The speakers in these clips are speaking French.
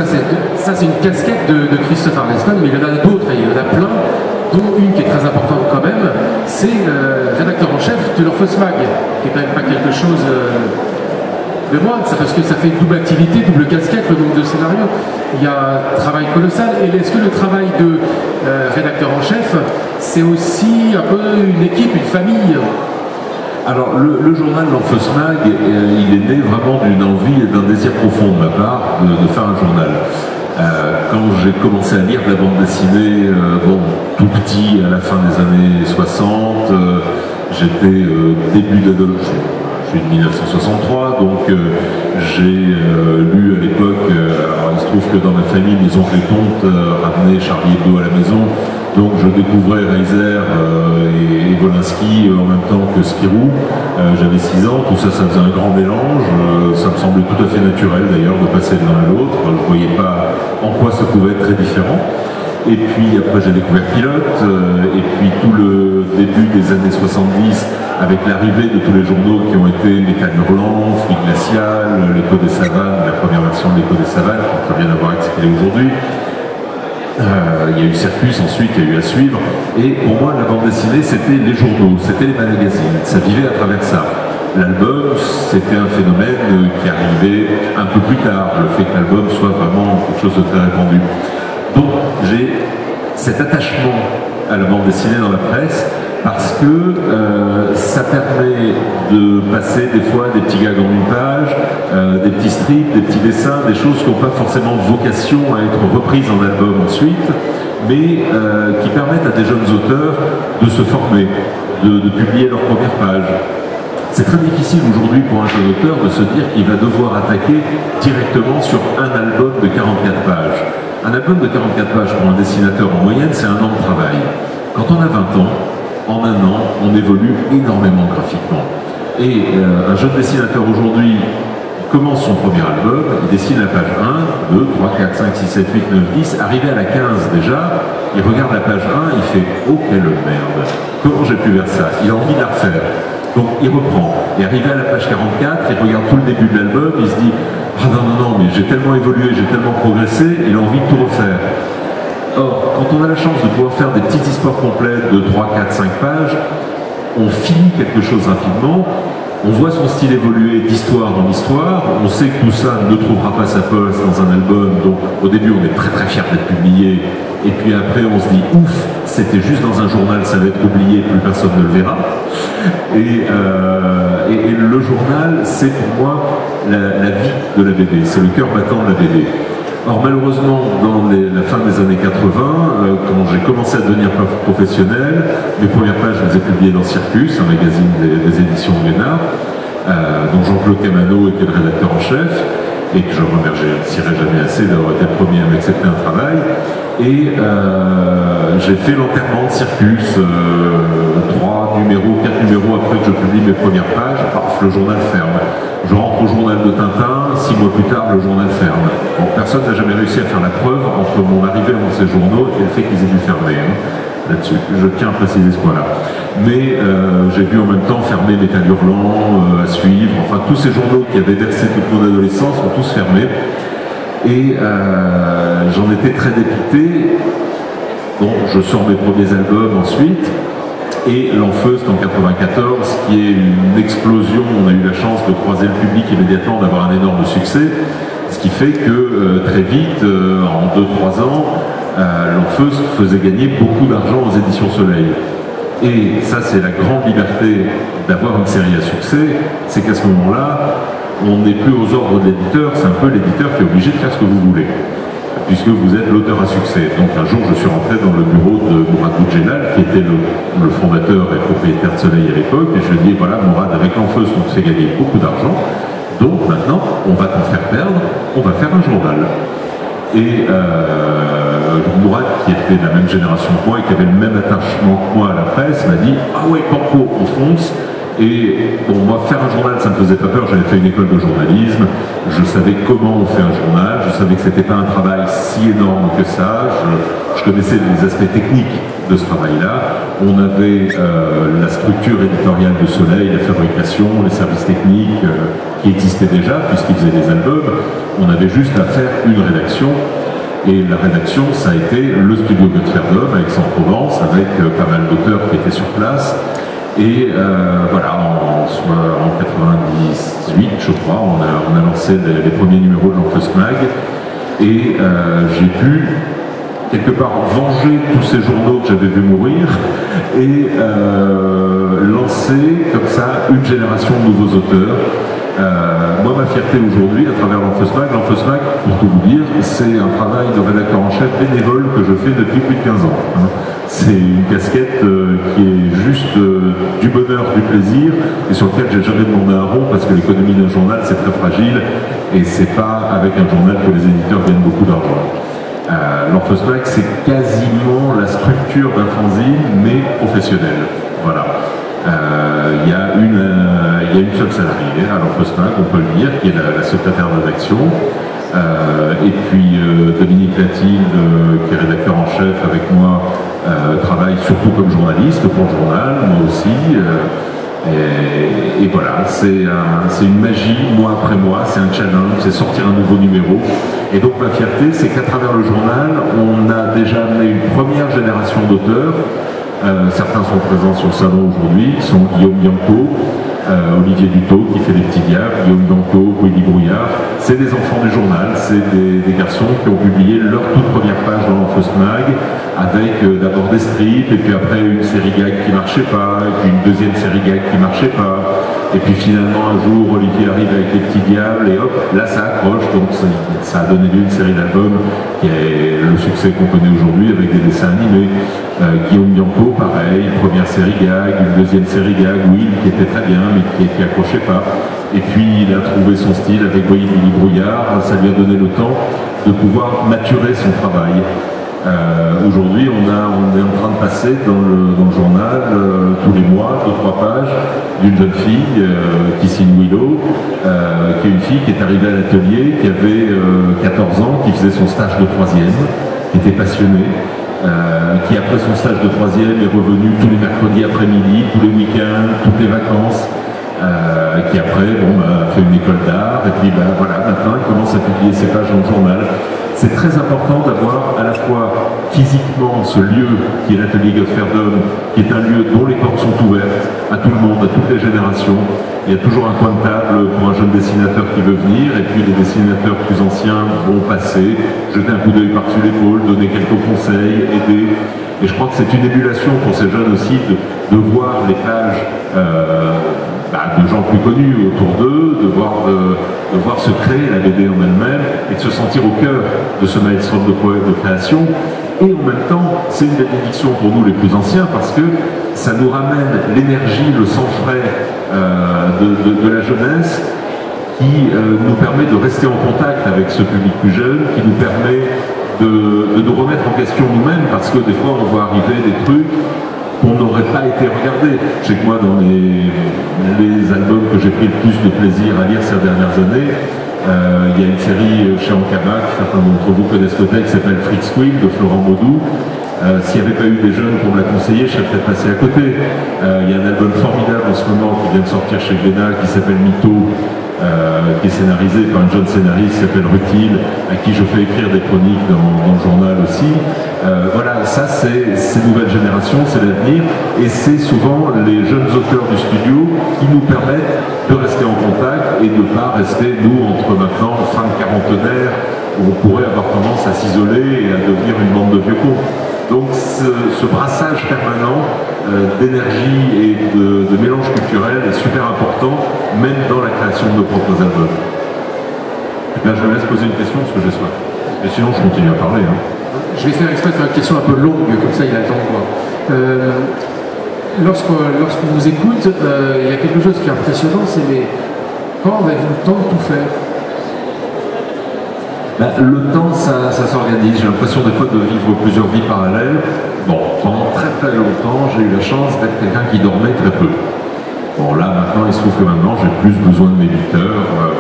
ça c'est une casquette de Christophe Arleston, mais il y en a d'autres, et il y en a plein, dont une qui est très importante quand même, c'est rédacteur en chef de l'Orphosmag, qui est quand même pas quelque chose de moindre, parce que ça fait double activité, double casquette, le nombre de scénarios. Il y a un travail colossal. Et est-ce que le travail de rédacteur en chef, c'est aussi un peu une équipe, une famille? Alors, le journal L'Orphosmag, il est né vraiment d'une envie et d'un désir profond de ma part de faire un journal. Quand j'ai commencé à lire de la bande dessinée, tout petit, à la fin des années 60, j'étais début d'adolescence. Je suis de 1963, donc j'ai lu à l'époque, alors il se trouve que dans ma famille, mes oncles et tantes ramenaient Charlie Hebdo à la maison, donc je découvrais Reiser et Wolinski en même temps que Spirou. J'avais 6 ans, tout ça, ça faisait un grand mélange, ça me semblait tout à fait naturel d'ailleurs de passer de l'un à l'autre, je ne voyais pas en quoi ça pouvait être très différent. Et puis après j'ai découvert Pilote, et puis tout le début des années 70, avec l'arrivée de tous les journaux qui ont été Métal Hurlant, Flic Glacial, L'Écho des Savanes, la première version de L'Écho des Savanes, qui n'a rien à voir avec ce qu'il est aujourd'hui. Il y a eu Circus ensuite, il y a eu À Suivre. Et pour moi, la bande dessinée, c'était les journaux, c'était les magazines. Ça vivait à travers ça. L'album, c'était un phénomène qui arrivait un peu plus tard, le fait que l'album soit vraiment quelque chose de très répandu. Donc j'ai cet attachement à la bande dessinée dans la presse parce que ça permet de passer des fois des petits gags en une page, des petits strips, des petits dessins, des choses qui n'ont pas forcément vocation à être reprises en album ensuite, mais qui permettent à des jeunes auteurs de se former, de publier leur première page. C'est très difficile aujourd'hui pour un jeune auteur de se dire qu'il va devoir attaquer directement sur un album de 44 pages. Un album de 44 pages pour un dessinateur en moyenne, c'est 1 an de travail. Quand on a 20 ans, en 1 an, on évolue énormément graphiquement. Et un jeune dessinateur aujourd'hui commence son premier album, il dessine la page 1, 2, 3, 4, 5, 6, 7, 8, 9, 10, arrivé à la 15 déjà, il regarde la page 1, il fait « Oh, quelle merde! Comment j'ai pu faire ça ?» Il a envie de la refaire. Donc il reprend. Et arrivé à la page 44, il regarde tout le début de l'album, il se dit « Ah non, mais j'ai tellement évolué, j'ai tellement progressé, il a envie de tout refaire. » Or, quand on a la chance de pouvoir faire des petites histoires complètes de 3, 4, 5 pages, on finit quelque chose rapidement, on voit son style évoluer d'histoire en histoire, on sait que tout ça ne trouvera pas sa place dans un album, donc au début on est très très fier d'être publié, et puis après on se dit ouf, c'était juste dans un journal, ça va être oublié, plus personne ne le verra. Et le journal, c'est pour moi la vie de la BD, c'est le cœur battant de la BD. Or malheureusement, dans la fin des années 80, quand j'ai commencé à devenir professionnel, mes premières pages, je les ai publiées dans Circus, un magazine des éditions Glénat, dont Jean-Claude Camano était le rédacteur en chef, et que je ne remercierai jamais assez d'avoir été le premier à m'accepter un travail. Et j'ai fait l'enterrement de Circus, 3 numéros, 4 numéros après que je publie mes premières pages, paf, le journal ferme. Je rentre au journal de Tintin, 6 mois plus tard, le journal ferme. Bon, personne n'a jamais réussi à faire la preuve entre mon arrivée dans ces journaux et le fait qu'ils aient dû fermer. Là-dessus, je tiens à préciser ce point-là. Mais j'ai vu en même temps fermer Métal Hurlant, À Suivre, enfin tous ces journaux qui avaient versé toute mon adolescence ont tous fermé. Et j'en étais très dépité. Bon, je sors mes premiers albums ensuite. Et L'Enfeust en 94, qui est une explosion, on a eu la chance de croiser le public immédiatement, d'avoir un énorme succès, ce qui fait que très vite, en 2-3 ans, L'Enfeust faisait gagner beaucoup d'argent aux éditions Soleil. Et ça, c'est la grande liberté d'avoir une série à succès, c'est qu'à ce moment-là, on n'est plus aux ordres de l'éditeur, c'est un peu l'éditeur qui est obligé de faire ce que vous voulez, puisque vous êtes l'auteur à succès. Donc un jour, je suis rentré dans le bureau de Mourad Boudjelal, qui était le fondateur et propriétaire de Soleil à l'époque, et je lui ai dit, voilà Mourad, avec L'Enfeust, on te fait gagner beaucoup d'argent, donc maintenant, on va t'en faire perdre, on va faire un journal. Et Mourad, qui était de la même génération que moi et qui avait le même attachement que moi à la presse, m'a dit, ah ouais, Panko, on fonce. Et bon, moi, faire un journal, ça ne me faisait pas peur, j'avais fait une école de journalisme, je savais comment on fait un journal, je savais que c'était pas un travail si énorme que ça, je connaissais les aspects techniques de ce travail-là. On avait la structure éditoriale de Soleil, la fabrication, les services techniques qui existaient déjà, puisqu'ils faisaient des albums. On avait juste à faire une rédaction. Et la rédaction, ça a été le studio Godferdom à Aix-en-Provence, avec pas mal d'auteurs qui étaient sur place. Et voilà, en 98, je crois, on a lancé les premiers numéros de l'Enfeust Mag. Et j'ai pu, quelque part, venger tous ces journaux que j'avais vus mourir et lancer, comme ça, une génération de nouveaux auteurs. Moi, ma fierté aujourd'hui, à travers l'Enfeust Mag, pour tout vous dire, c'est un travail de rédacteur en chef bénévole que je fais depuis plus de 15 ans. C'est une casquette qui est juste du bonheur, du plaisir, et sur lequel j'ai jamais demandé un rond, parce que l'économie d'un journal, c'est très fragile, et c'est pas avec un journal que les éditeurs gagnent beaucoup d'argent. L'Enfeust Mag, c'est quasiment la structure d'un fanzine, mais professionnelle. Voilà. Il y a une seule salariée à l'Enfeust Mag, on peut le dire, qui est la secrétaire de rédaction. Et puis Dominique Latilde, qui est rédacteur en chef avec moi, travaille surtout comme journaliste pour le journal, moi aussi. Et voilà, c'est une magie, mois après mois, c'est un challenge, c'est sortir un nouveau numéro. Et donc ma fierté, c'est qu'à travers le journal, on a déjà amené une première génération d'auteurs. Certains sont présents sur le salon aujourd'hui, qui sont Guillaume Bianco, Olivier Dutot qui fait Les Petits Diables, Guillaume Bianco, Willy Brouillard. C'est des enfants du journal, c'est des garçons qui ont publié leur toute première page dans l'Enfeust Mag, avec d'abord des strips, et puis après une série gag qui marchait pas, et puis une deuxième série gag qui marchait pas. Et puis finalement, un jour, Olivier arrive avec Les Petits Diables, et hop, là ça accroche, donc ça a donné lieu à une série d'albums qui est le succès qu'on connaît aujourd'hui avec des dessins animés. Guillaume Bianco, pareil, première série gag, une deuxième série gag, Will, qui était très bien, mais qui accrochait pas. Et puis il a trouvé son style avec Willy Brouillard, ça lui a donné le temps de pouvoir maturer son travail. Aujourd'hui, on est en train de passer dans le journal tous les mois, 2-3 pages d'une jeune fille qui signe Willow, qui est une fille qui est arrivée à l'atelier, qui avait 14 ans, qui faisait son stage de 3e, qui était passionnée, qui après son stage de 3e est revenue tous les mercredis après-midi, tous les week-ends, toutes les vacances, qui après a fait une école d'art, et puis voilà, maintenant elle commence à publier ses pages dans le journal. C'est très important d'avoir à la fois physiquement ce lieu qui est l'atelier Godferdom, qui est un lieu dont les portes sont ouvertes à tout le monde, à toutes les générations. Il y a toujours un coin de table pour un jeune dessinateur qui veut venir, et puis les dessinateurs plus anciens vont passer, jeter un coup d'œil par-dessus l'épaule, donner quelques conseils, aider. Et je crois que c'est une émulation pour ces jeunes aussi de voir les pages de gens plus connus autour d'eux, de voir se créer la BD en elle-même et de se sentir au cœur de ce maelstrom de création. Et en même temps, c'est une bénédiction pour nous les plus anciens parce que ça nous ramène l'énergie, le sang frais de la jeunesse qui nous permet de rester en contact avec ce public plus jeune, qui nous permet de nous remettre en question nous-mêmes parce que des fois on voit arriver des trucs qu'on n'aurait pas été regardé. Je sais que moi, dans les albums que j'ai pris le plus de plaisir à lire ces dernières années, il y a une série chez Ankama, que certains d'entre vous connaissent peut-être, qui s'appelle Fritz Quill de Florent Baudou. S'il n'y avait pas eu des jeunes pour me la conseiller, je serais peut-être passé à côté. Il y a un album formidable en ce moment qui vient de sortir chez Glénat qui s'appelle Mytho, qui est scénarisé par une jeune scénariste qui s'appelle Rutil, à qui je fais écrire des chroniques dans le journal aussi. Voilà, ça c'est ces nouvelles générations, c'est l'avenir, et c'est souvent les jeunes auteurs du studio qui nous permettent de rester en contact et de ne pas rester, nous, entre maintenant fin de quarantenaire, où on pourrait avoir tendance à s'isoler et à devenir une bande de vieux cons. Donc ce brassage permanent d'énergie et de mélange culturel est super important, même dans la création de nos propres albums. Là, je me laisse poser une question parce que j'ai soif. Mais sinon, je continue à parler. Je vais faire exprès de faire une question un peu longue, comme ça il a le temps de voir. Lorsqu'on vous écoute, il y a quelque chose qui est impressionnant, c'est quand avez-vous le temps de tout faire? Le temps, ça s'organise. J'ai l'impression des fois de vivre plusieurs vies parallèles. Bon, pendant très très longtemps, j'ai eu la chance d'être quelqu'un qui dormait très peu. Bon, là, maintenant, il se trouve que maintenant, j'ai plus besoin de mes 8 heures. Voilà.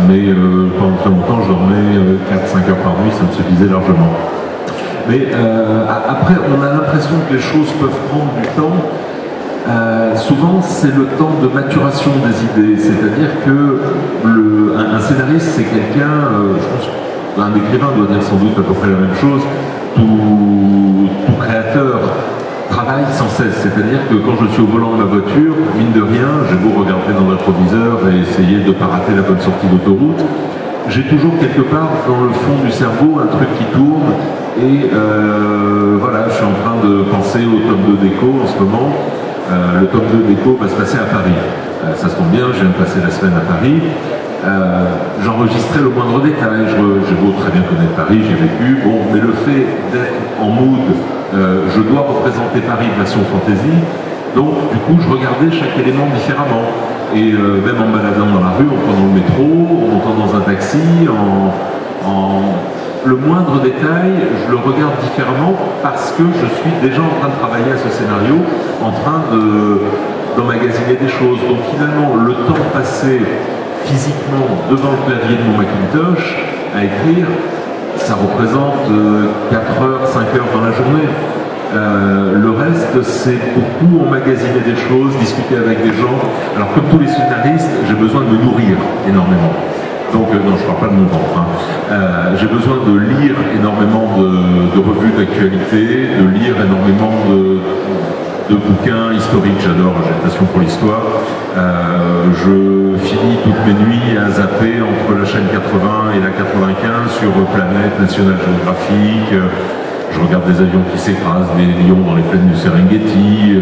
Mais pendant très longtemps, je dormais 4-5 heures par nuit, ça me suffisait largement. Mais après, on a l'impression que les choses peuvent prendre du temps. Souvent, c'est le temps de maturation des idées. C'est-à-dire que un scénariste, c'est quelqu'un, je pense qu'un écrivain doit dire sans doute à peu près la même chose, tout créateur travaille sans cesse. C'est-à-dire que quand je suis au volant de ma voiture, mine de rien, j'ai beau regarder dans le rétroviseur et essayer de ne pas rater la bonne sortie d'autoroute, j'ai toujours quelque part dans le fond du cerveau un truc qui tourne et voilà, je suis en train de penser au tome 2 d'Echo en ce moment. Le tome 2 d'Echo va se passer à Paris. Ça se tombe bien, je viens de passer la semaine à Paris. J'enregistrais le moindre détail. J'ai beau très bien connaître Paris, j'ai vécu. Bon, mais le fait d'être en mood, je dois représenter Paris de façon fantaisie. Donc, du coup, je regardais chaque élément différemment. Et même en baladant dans la rue, en prenant le métro, en montant dans un taxi, le moindre détail, je le regarde différemment parce que je suis déjà en train de travailler à ce scénario, en train d'emmagasiner des choses. Donc finalement, le temps passé physiquement devant le clavier de mon Macintosh à écrire, ça représente 4 heures, 5 heures dans la journée. Le reste, c'est beaucoup emmagasiner des choses, discuter avec des gens. Alors comme tous les scénaristes, j'ai besoin de me nourrir énormément. Donc, non, je ne parle pas de mon ventre. Hein. J'ai besoin de lire énormément de revues d'actualité, de lire énormément de bouquins historiques. J'adore, j'ai une passion pour l'histoire. Je finis toutes mes nuits à zapper entre la chaîne 80 et la 95 sur Planète, National Geographic. Je regarde des avions qui s'écrasent, des lions dans les plaines du Serengeti.